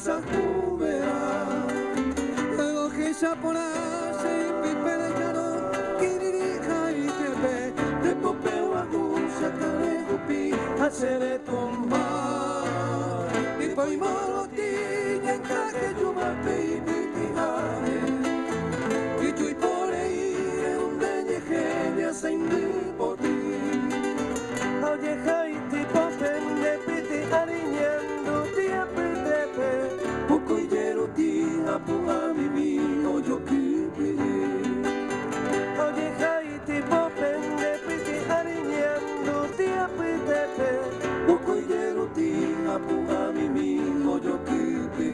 sa kubera Ego geisha porase ipipere jaro Kiriri haitepe Tepopeu agusa kare hupi Hasere tumba Ipoi moloti Nyankake juma peipi tihare Itui pore ire undenye genia saindi poti Oye haiti popende piti ariñando tia pitepe Poco yero tia puami mi oyo kipi Oye haiti popende piti ariñando tia pitepe Poco yero tia puami mi oyo kipi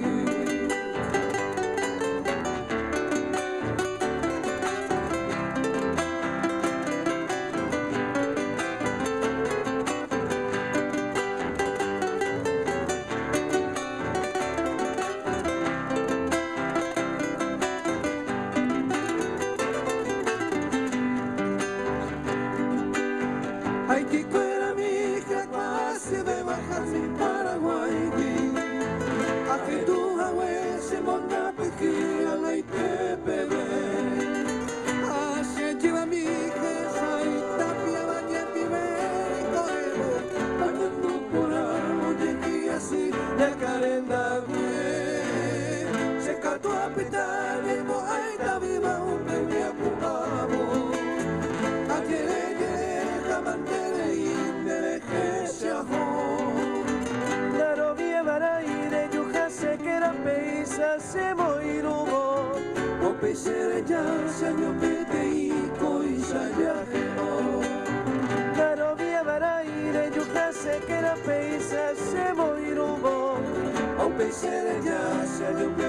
Ay, que fuera mi hija casi de bajar sin Paraguay A que tu jahue se monta pejía la y te pegue Así lleva mi hija Sai tapia bañati verico Bañando por algo llegué así de carenda Se cató a pitar el moaita viva un bebé a pujabo Mantere indere geshaho Naro vievara ire yuhase kera peisa se moirugo O peisere ya se añopete iko isayajero Naro vievara ire yuhase kera peisa se moirugo O peisere ya se añopete